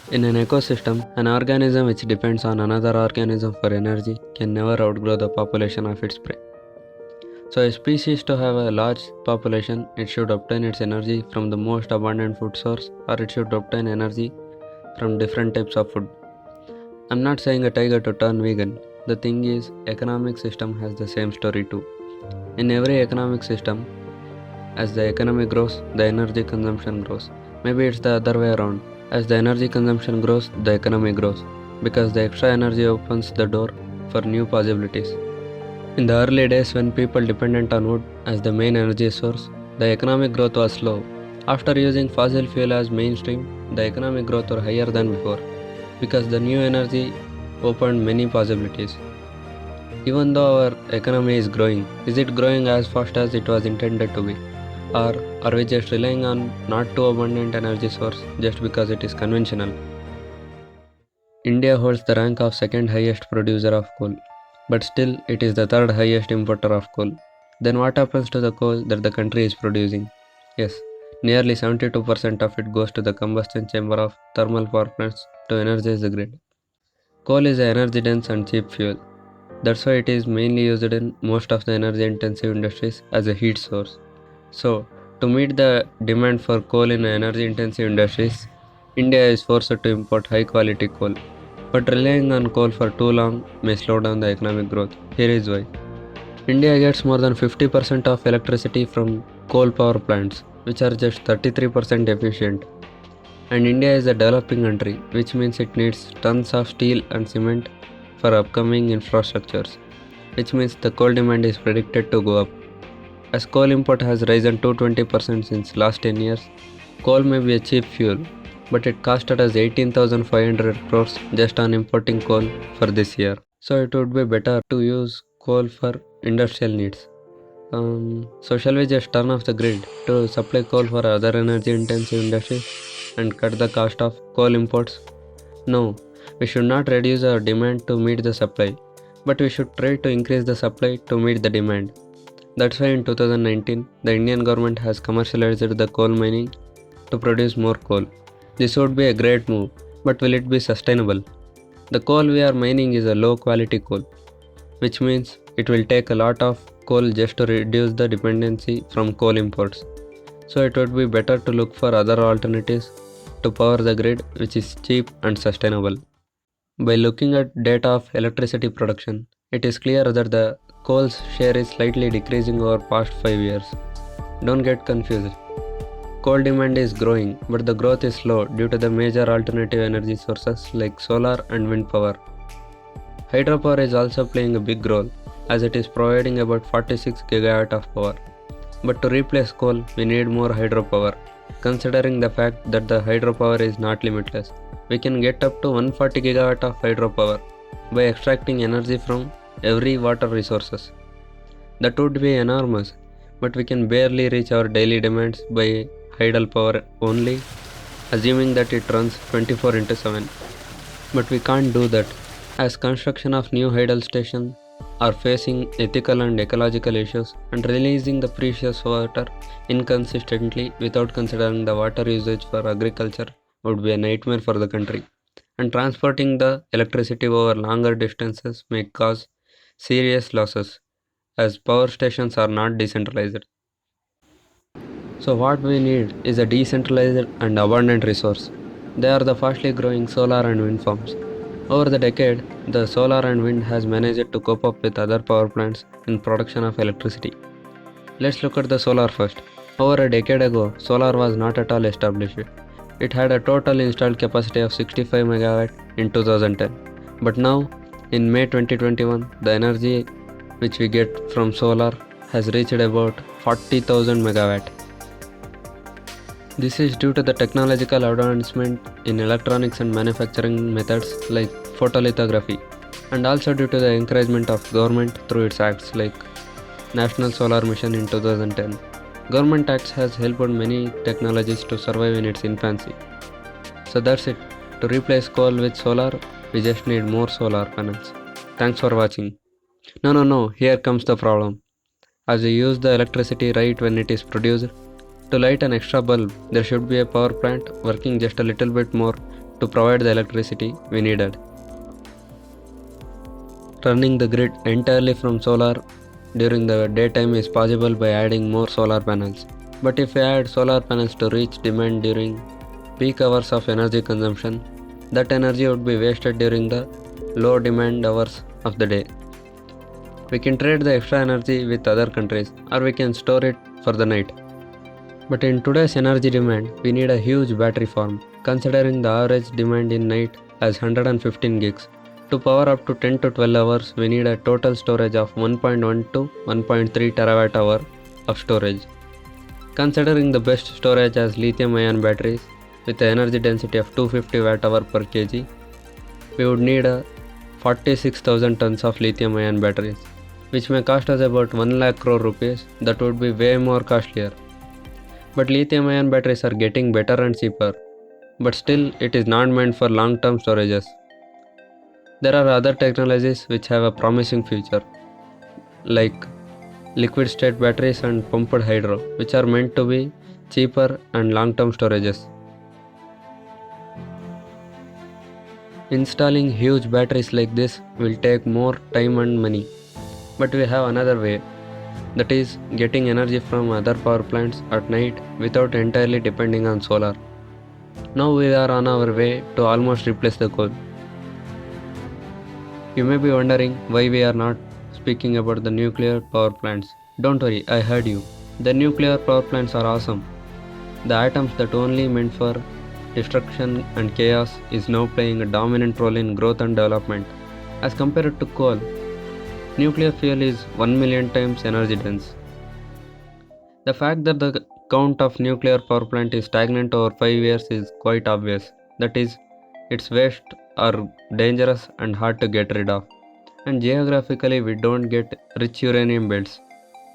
In an ecosystem, an organism which depends on another organism for energy can never outgrow the population of its prey. So, a species to have a large population, it should obtain its energy from the most abundant food source, or it should obtain energy from different types of food. I'm not saying a tiger to turn vegan. The thing is, economic system has the same story too. In every economic system, as the economy grows, the energy consumption grows. Maybe it's the other way around. As the energy consumption grows, the economy grows, because the extra energy opens the door for new possibilities. In the early days, when people depended on wood as the main energy source, the economic growth was slow. After using fossil fuel as mainstream, the economic growth was higher than before, because the new energy opened many possibilities. Even though our economy is growing, is it growing as fast as it was intended to be? Or are we just relying on not too abundant energy source just because it is conventional? India holds the rank of second highest producer of coal, but still it is the third highest importer of coal. Then what happens to the coal that the country is producing? Yes, nearly 72% of it goes to the combustion chamber of thermal power plants to energize the grid. Coal is an energy dense and cheap fuel. That's why it is mainly used in most of the energy intensive industries as a heat source. So, to meet the demand for coal in energy intensive industries, India is forced to import high quality coal. But relying on coal for too long may slow down the economic growth. Here is why. India gets more than 50% of electricity from coal power plants, which are just 33% efficient. And India is a developing country, which means it needs tons of steel and cement for upcoming infrastructures, which means the coal demand is predicted to go up. As coal import has risen 220% since last 10 years, coal may be a cheap fuel, but it costed us 18,500 crores just on importing coal for this year. So it would be better to use coal for industrial needs. So shall we just turn off the grid to supply coal for other energy intensive industries and cut the cost of coal imports? No, we should not reduce our demand to meet the supply, but we should try to increase the supply to meet the demand. That's why in 2019, the Indian government has commercialized the coal mining to produce more coal. This would be a great move, but will it be sustainable? The coal we are mining is a low quality coal, which means it will take a lot of coal just to reduce the dependency from coal imports. So it would be better to look for other alternatives to power the grid, which is cheap and sustainable. By looking at data of electricity production, it is clear that the coal's share is slightly decreasing over past 5 years. Don't get confused. Coal demand is growing, but the growth is slow due to the major alternative energy sources like solar and wind power. Hydropower is also playing a big role, as it is providing about 46 GW of power. But to replace coal, we need more hydropower. Considering the fact that the hydropower is not limitless, we can get up to 140 GW of hydropower by extracting energy from every water resources. That would be enormous, but we can barely reach our daily demands by hydel power only, assuming that it runs 24/7. But we can't do that, as construction of new hydel stations are facing ethical and ecological issues, and releasing the precious water inconsistently without considering the water usage for agriculture would be a nightmare for the country. And transporting the electricity over longer distances may cause serious losses, as power stations are not decentralized. So what we need is a decentralized and abundant resource. They are the fastly growing solar and wind farms. Over the decade, the solar and wind has managed to cope up with other power plants in production of electricity. Let's look at the solar first. Over a decade ago, solar was not at all established. It had a total installed capacity of 65 MW in 2010. But now, in May 2021, the energy which we get from solar has reached about 40,000 MW. This is due to the technological advancement in electronics and manufacturing methods like photolithography, and also due to the encouragement of government through its acts like National Solar Mission in 2010. Government acts has helped many technologies to survive in its infancy. So that's it. To replace coal with solar, we just need more solar panels. Thanks for watching. No, here comes the problem. As we use the electricity right when it is produced, To light an extra bulb, there should be a power plant working just a little bit more to provide the electricity we needed. Running the grid entirely from solar during the daytime is possible by adding more solar panels. But if we add solar panels to reach demand during peak hours of energy consumption, that energy would be wasted during the low demand hours of the day. We can trade the extra energy with other countries, or we can store it for the night. But in today's energy demand, we need a huge battery farm, considering the average demand in night as 115 gigs. To power up to 10 to 12 hours, we need a total storage of 1.1 to 1.3 terawatt hour of storage. Considering the best storage as lithium-ion batteries with an energy density of 250 watt-hour per kg, we would need a 46,000 tons of lithium-ion batteries, which may cost us about 1 lakh crore rupees. That would be way more costlier. But lithium-ion batteries are getting better and cheaper, but still it is not meant for long-term storages. There are other technologies which have a promising future, like liquid state batteries and pumped hydro, which are meant to be cheaper and long-term storages. Installing huge batteries like this will take more time and money, but we have another way, that is getting energy from other power plants at night without entirely depending on solar. Now we are on our way to almost replace the coal. You may be wondering why we are not speaking about the nuclear power plants. Don't worry, I heard you. The nuclear power plants are awesome. The atoms that only meant for destruction and chaos is now playing a dominant role in growth and development. As compared to coal, nuclear fuel is 1 million times energy dense. The fact that the count of nuclear power plant is stagnant over 5 years is quite obvious. That is, its waste are dangerous and hard to get rid of. And geographically we don't get rich uranium belts.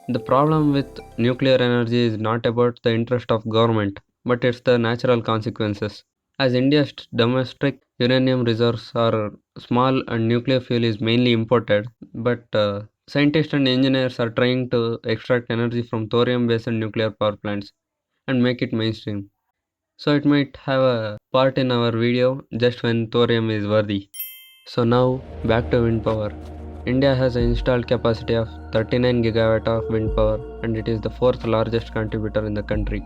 The problem with nuclear energy is not about the interest of government, but it's the natural consequences. As India's domestic uranium reserves are small and nuclear fuel is mainly imported, but scientists and engineers are trying to extract energy from thorium-based nuclear power plants and make it mainstream. So it might have a part in our video just when thorium is worthy. So now back to wind power. India has an installed capacity of 39 gigawatt of wind power, and it is the fourth largest contributor in the country.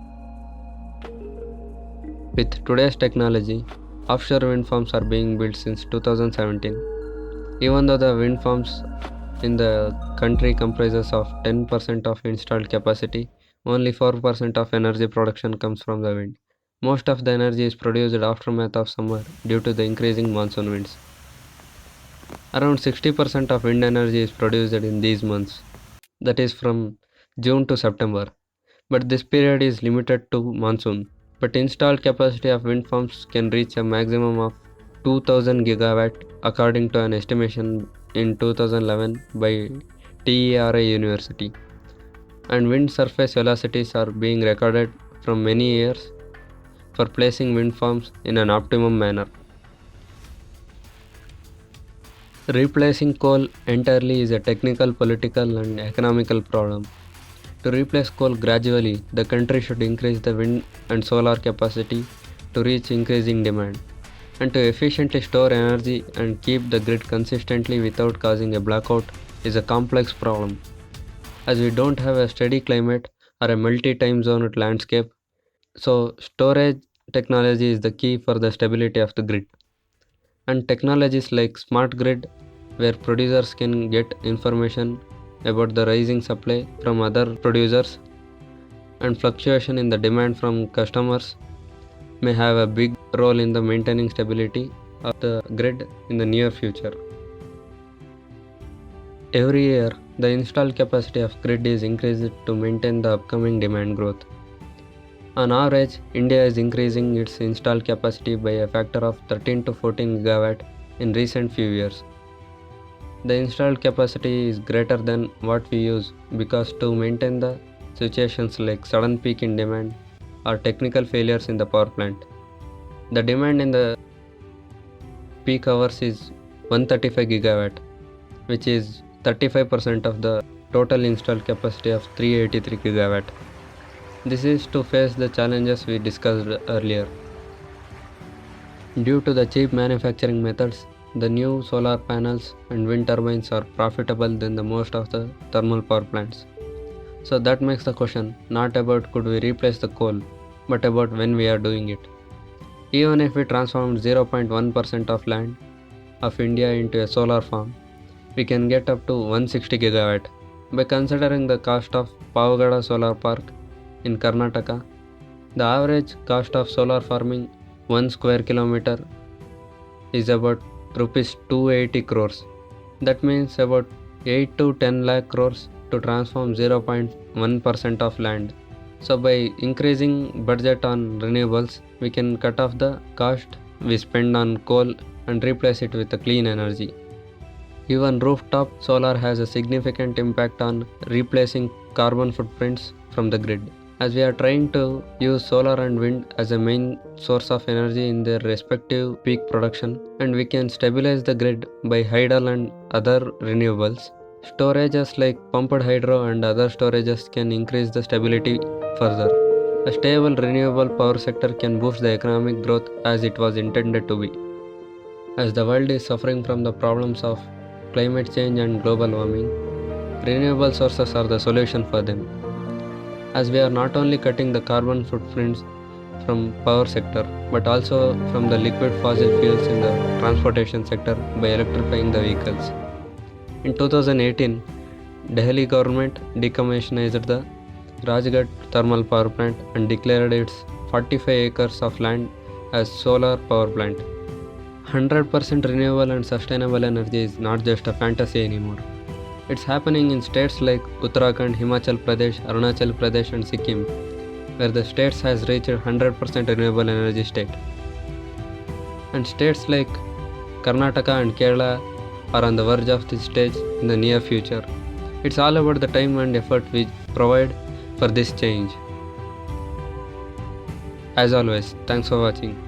With today's technology, offshore wind farms are being built since 2017. Even though the wind farms in the country comprises of 10% of installed capacity, only 4% of energy production comes from the wind. Most of the energy is produced aftermath of summer due to the increasing monsoon winds. Around 60% of wind energy is produced in these months, that is from June to September. But this period is limited to monsoon. But installed capacity of wind farms can reach a maximum of 2000 gigawatt according to an estimation in 2011 by TERA University. And wind surface velocities are being recorded from many years for placing wind farms in an optimum manner. Replacing coal entirely is a technical, political, and economical problem. To replace coal gradually, the country should increase the wind and solar capacity to reach increasing demand. And to efficiently store energy and keep the grid consistently without causing a blackout is a complex problem. As we don't have a steady climate or a multi-time zone landscape, so storage technology is the key for the stability of the grid. And technologies like smart grid, where producers can get information about the rising supply from other producers and fluctuation in the demand from customers, may have a big role in the maintaining stability of the grid in the near future. Every year, the installed capacity of grid is increased to maintain the upcoming demand growth. On average, India is increasing its installed capacity by a factor of 13 to 14 gigawatt in recent few years. The installed capacity is greater than what we use because to maintain the situations like sudden peak in demand or technical failures in the power plant. The demand in the peak hours is 135 gigawatt, which is 35% of the total installed capacity of 383 gigawatt. This is to face the challenges we discussed earlier. Due to the cheap manufacturing methods, the new solar panels and wind turbines are profitable than the most of the thermal power plants. So that makes the question not about could we replace the coal, but about when we are doing it. Even if we transformed 0.1% of land of India into a solar farm, we can get up to 160 gigawatt. By considering the cost of Pavagada Solar Park in Karnataka, the average cost of solar farming 1 square kilometer is about rupees 280 crores. That means about 8 to 10 lakh crores to transform 0.1% of land. So by increasing budget on renewables, we can cut off the cost we spend on coal and replace it with a clean energy. Even rooftop solar has a significant impact on replacing carbon footprints from the grid. As we are trying to use solar and wind as a main source of energy in their respective peak production, and we can stabilize the grid by hydel and other renewables. Storages like pumped hydro and other storages can increase the stability further. A stable renewable power sector can boost the economic growth as it was intended to be. As the world is suffering from the problems of climate change and global warming, renewable sources are the solution for them. As we are not only cutting the carbon footprints from power sector but also from the liquid fossil fuels in the transportation sector by electrifying the vehicles. In 2018, Delhi government decommissioned the Rajghat thermal power plant and declared its 45 acres of land as solar power plant. 100% renewable and sustainable energy is not just a fantasy anymore. It's happening in states like Uttarakhand, Himachal Pradesh, Arunachal Pradesh and Sikkim, where the states has reached 100% renewable energy state. And states like Karnataka and Kerala are on the verge of this stage in the near future. It's all about the time and effort we provide for this change. As always, thanks for watching.